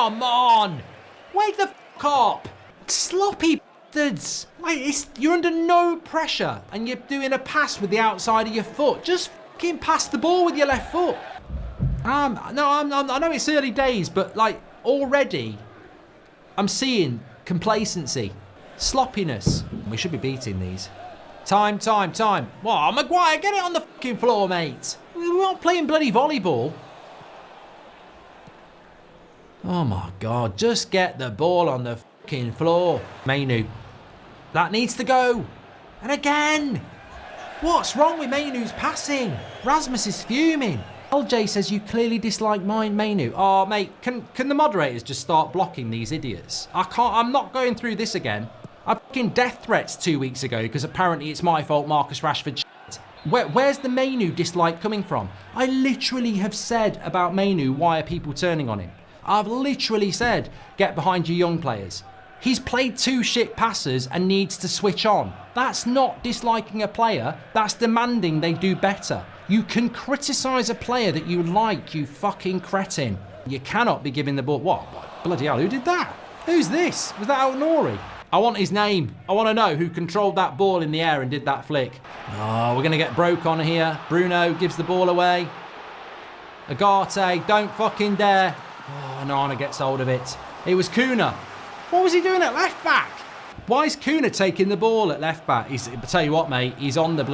Come on! Wake the f*** up! Sloppy bastards! Like, you're under no pressure and you're doing a pass with the outside of your foot. Just fucking pass the ball with your left foot. I know it's early days, but like already I'm seeing complacency, sloppiness. We should be beating these. Time. Wow, Maguire, get it on the fucking floor, mate. We're not playing bloody volleyball. Oh my God, just get the ball on the fucking floor. Mainu, that needs to go. And again. What's wrong with Mainu's passing? Rasmus is fuming. LJ says you clearly dislike Mainu. Oh, mate, can the moderators just start blocking these idiots? I'm not going through this again. I fucking death threats 2 weeks ago because apparently it's my fault Marcus Rashford shit. Where's the Mainu dislike coming from? I literally have said about Mainu, why are people turning on him? I've literally said, get behind your young players. He's played 2 shit passes and needs to switch on. That's not disliking a player, that's demanding they do better. You can criticise a player that you like, you fucking cretin. You cannot be giving the ball... What? Bloody hell, who did that? Who's this? Was that Al-Nouri? I want his name. I want to know who controlled that ball in the air and did that flick. Oh, we're going to get broke on here. Bruno gives the ball away. Agate, don't fucking dare. Oh, Nana gets hold of it. It was Kuna. What was he doing at left back? Why is Kuna taking the ball at left back? I'll tell you what, mate. He's on the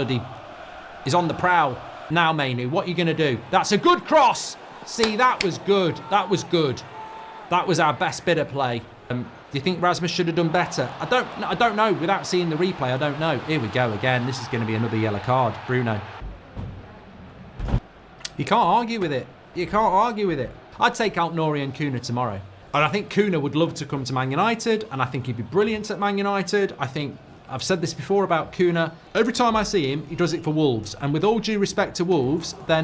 prowl. Now, Mainu, what are you going to do? That's a good cross. See, that was good. That was good. That was our best bit of play. Do you think Rasmus should have done better? I don't know. Without seeing the replay, I don't know. Here we go again. This is going to be another yellow card. Bruno. You can't argue with it. You can't argue with it. I'd take out Nori and Kuna tomorrow. And I think Kuna would love to come to Man United, and I think he'd be brilliant at Man United. I think, I've said this before about Kuna, every time I see him, he does it for Wolves. And with all due respect to Wolves, they're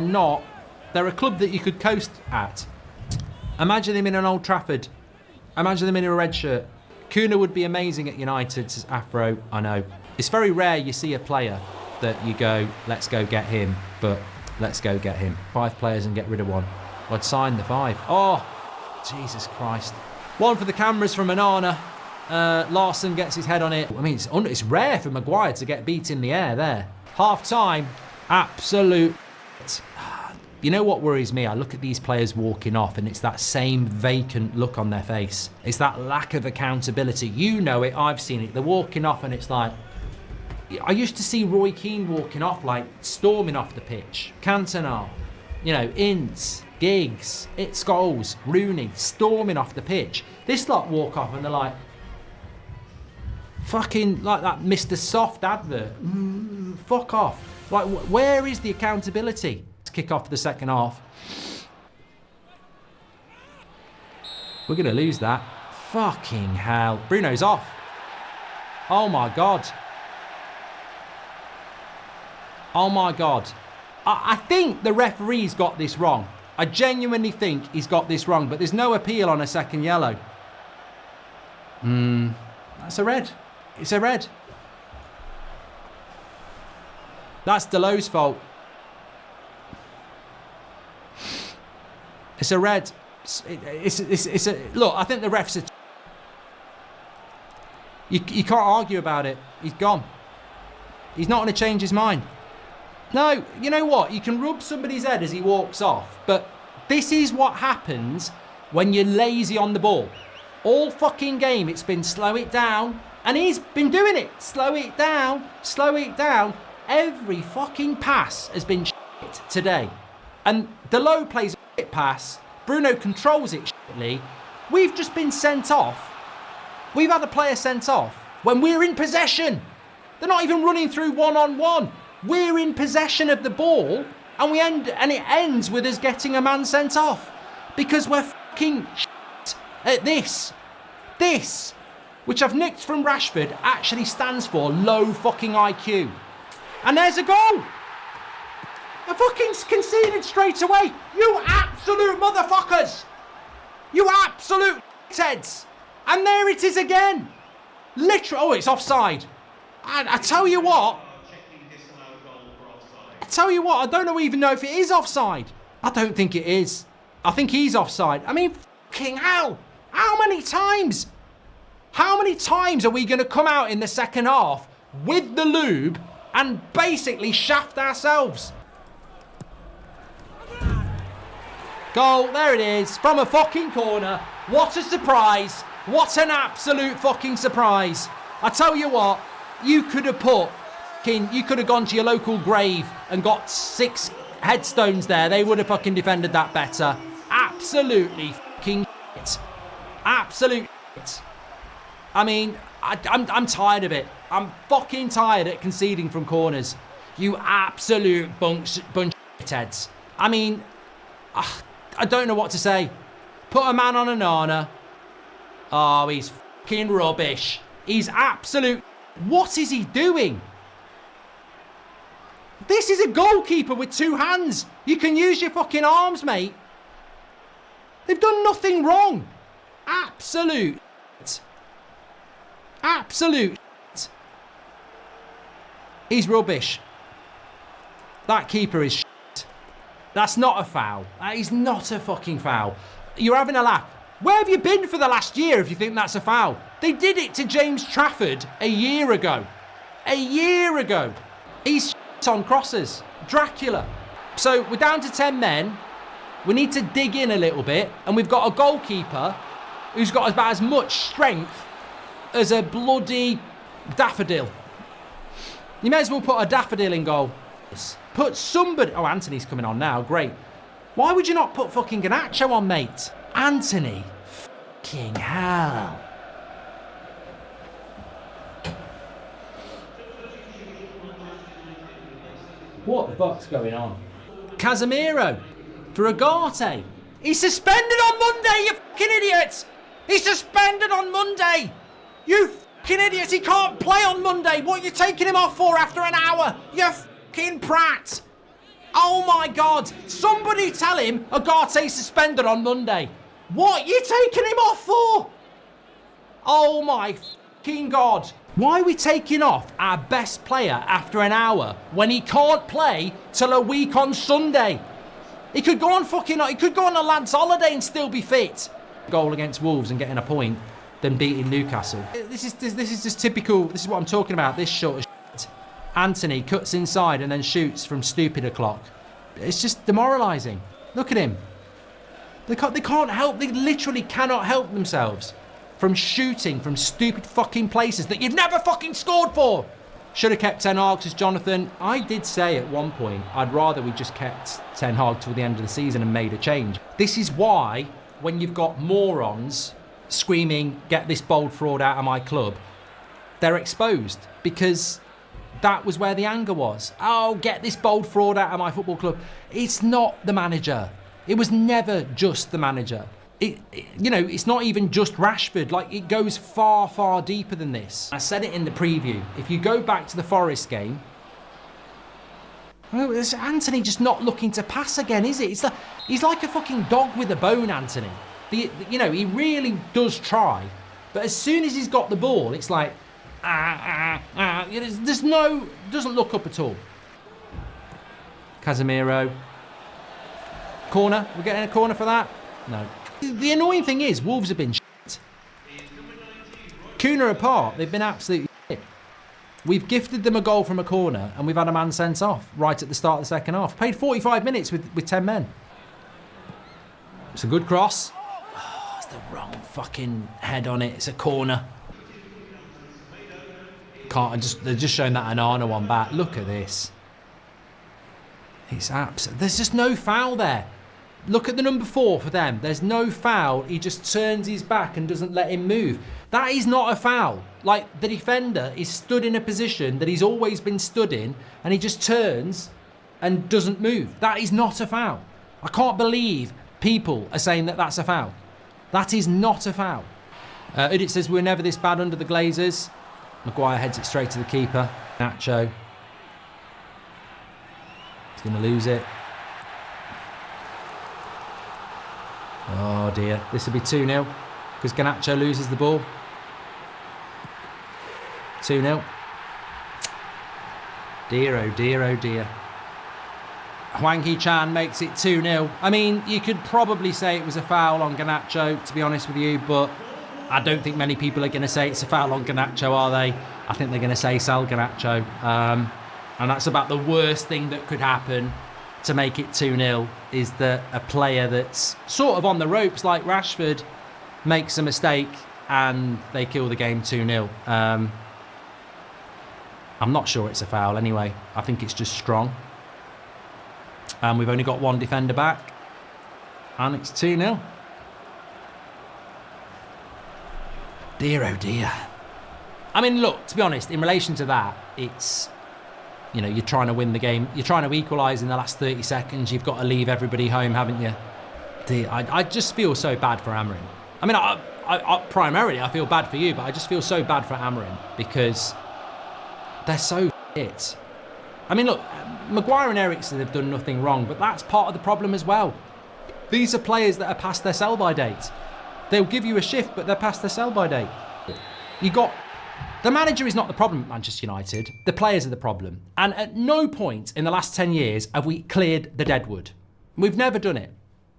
a club that you could coast at. Imagine him in an Old Trafford. Imagine him in a red shirt. Kuna would be amazing at United, says Afro, I know. It's very rare you see a player that you go, let's go get him, but let's go get him. 5 players and get rid of one. I'd sign the 5. Oh, Jesus Christ. One for the cameras from Anana. Larson gets his head on it. I mean, it's rare for Maguire to get beat in the air there. Half time, absolute. You know what worries me? I look at these players walking off and it's that same vacant look on their face. It's that lack of accountability. You know it, I've seen it. They're walking off and it's like... I used to see Roy Keane walking off, like storming off the pitch. Cantona, you know, Ince, Giggs, Scholes, Rooney, storming off the pitch. This lot walk off and they're like... Fucking like that Mr. Soft advert. Fuck off. Like, where is the accountability? Kick off the second half. We're going to lose that. Fucking hell. Bruno's off. Oh my God. Oh my God. I think the referee's got this wrong. I genuinely think he's got this wrong, but there's no appeal on a second yellow. That's a red. It's a red. That's Delo's fault. It's a red. It's a look. I think the refs are. You can't argue about it. He's gone. He's not going to change his mind. No, you know what? You can rub somebody's head as he walks off, but this is what happens when you're lazy on the ball. All fucking game, it's been slow it down, and he's been doing it. Slow it down, slow it down. Every fucking pass has been shit today, and Delo plays a pass, Bruno controls it shitly. We've just been sent off. We've had a player sent off when we're in possession. They're not even running through one-on-one. We're in possession of the ball and it ends with us getting a man sent off because we're fucking shit at this. This, which I've nicked from Rashford, actually stands for low fucking IQ. And there's a goal. I fucking conceded straight away. You absolute motherfuckers. You absolute heads. And there it is again. Literally. Oh, it's offside. I tell you what. I don't even know if it is offside. I don't think it is. I think he's offside. I mean, fucking hell. How many times? How many times are we going to come out in the second half with the lube and basically shaft ourselves? Goal, there it is, from a fucking corner. What a surprise. What an absolute fucking surprise. I tell you what, you could have gone to your local grave and got 6 headstones there. They would have fucking defended that better. Absolutely fucking shit. Absolute shit. I mean, I'm tired of it. I'm fucking tired of conceding from corners. You absolute bunch of shitheads. I mean, I don't know what to say. Put a man on a nana. Oh, he's fucking rubbish. He's absolute... What is he doing? This is a goalkeeper with 2 hands. You can use your fucking arms, mate. They've done nothing wrong. Absolute shit. Absolute shit. He's rubbish. That keeper is shit. That's not a foul. That is not a fucking foul. You're having a laugh. Where have you been for the last year if you think that's a foul? They did it to James Trafford a year ago. A year ago. He's shit on crosses. Dracula. So we're down to 10 men. We need to dig in a little bit. And we've got a goalkeeper who's got about as much strength as a bloody daffodil. You may as well put a daffodil in goal. Put somebody... Oh, Anthony's coming on now. Great. Why would you not put fucking Garnacho on, mate? Anthony. Fucking hell. What the fuck's going on? Casemiro. For Agate. He's suspended on Monday, you fucking idiots! He's suspended on Monday! You fucking idiots! He can't play on Monday! What are you taking him off for after an hour? You fucking prat! Oh my God! Somebody tell him Agate's suspended on Monday. What are you taking him off for? Oh my fucking God! Why are we taking off our best player after an hour when he can't play till a week on Sunday? He could go on a lad's holiday and still be fit. Goal against Wolves and getting a point, then beating Newcastle. This is just typical. This is what I'm talking about. This sort of shit. Anthony cuts inside and then shoots from stupid o'clock. It's just demoralising. Look at him. They can't help. They literally cannot help themselves from shooting from stupid fucking places that you've never fucking scored for. Should have kept Ten Hag, says Jonathan. I did say at one point I'd rather we just kept Ten Hag till the end of the season and made a change. This is why when you've got morons screaming, get this bold fraud out of my club, they're exposed, because that was where the anger was. Oh, get this bold fraud out of my football club. It's not the manager. It was never just the manager. It's not even just Rashford. Like, it goes far, far deeper than this. I said it in the preview. If you go back to the Forest game, well, it's Anthony just not looking to pass again, is it? He's like a fucking dog with a bone, Anthony. He really does try, but as soon as he's got the ball, it's like, doesn't look up at all. Casemiro. Corner. We're getting a corner for that? No. The annoying thing is, Wolves have been shit. Kuna apart, they've been absolutely shit. We've gifted them a goal from a corner and we've had a man sent off right at the start of the second half. Played 45 minutes with 10 men. It's a good cross. Oh, it's the wrong fucking head on it. It's a corner. They're just showing that Anana one back. Look at this. It's absolute. There's just no foul there. Look at the number 4 for them. There's no foul. He just turns his back and doesn't let him move. That is not a foul. Like, the defender is stood in a position that he's always been stood in, and he just turns and doesn't move. That is not a foul. I can't believe people are saying that that's a foul. That is not a foul. Udit says, we're never this bad under the Glazers. Maguire heads it straight to the keeper. Nacho. He's going to lose it. Oh dear, this will be 2-0 because Garnacho loses the ball. 2-0. Dear, oh dear, oh dear. Hwang Hee-chan makes it 2-0. I mean, you could probably say it was a foul on Garnacho, to be honest with you, but I don't think many people are going to say it's a foul on Garnacho, are they? I think they're going to say Sal Garnacho. And that's about the worst thing that could happen to make it 2-0, is that a player that's sort of on the ropes like Rashford makes a mistake and they kill the game 2-0. I'm not sure it's a foul anyway. I think it's just strong. And we've only got one defender back. And it's 2-0. Dear, oh dear. I mean, look, to be honest, in relation to that, it's, you know, you're trying to win the game. You're trying to equalise in the last 30 seconds. You've got to leave everybody home, haven't you? Dear, I just feel so bad for Amorim. I mean, I primarily, I feel bad for you, but I just feel so bad for Amorim because they're so shit. I mean, look, Maguire and Eriksen have done nothing wrong, but that's part of the problem as well. These are players that are past their sell-by date. They'll give you a shift, but they're past their sell-by date. The manager is not the problem at Manchester United. The players are the problem. And at no point in the last 10 years have we cleared the deadwood. We've never done it.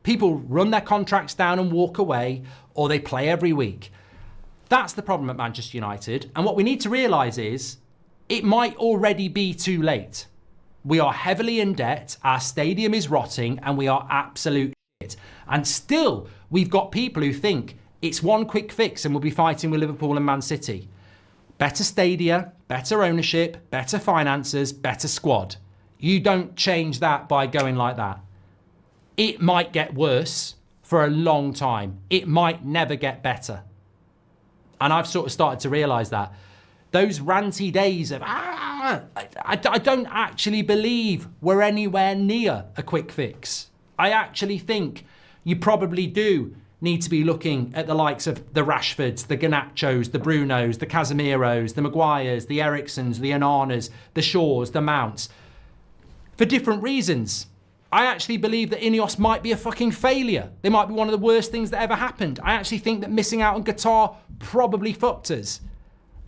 People run their contracts down and walk away, or they play every week. That's the problem at Manchester United. And what we need to realise is it might already be too late. We are heavily in debt, our stadium is rotting, and we are absolute shit. And still, we've got people who think it's one quick fix and we'll be fighting with Liverpool and Man City. Better stadia, better ownership, better finances, better squad. You don't change that by going like that. It might get worse for a long time. It might never get better. And I've sort of started to realise that. Those ranty days of, I don't actually believe we're anywhere near a quick fix. I actually think you probably do need to be looking at the likes of the Rashfords, the Garnachos, the Brunos, the Casemiros, the Maguires, the Eriksens, the Onanas, the Shaws, the Mounts, for different reasons. I actually believe that Ineos might be a fucking failure. They might be one of the worst things that ever happened. I actually think that missing out on Qatar probably fucked us.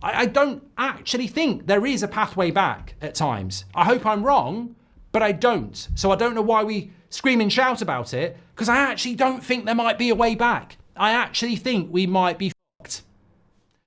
I don't actually think there is a pathway back at times. I hope I'm wrong, but I don't. So I don't know why we scream and shout about it, because I actually don't think there might be a way back. I actually think we might be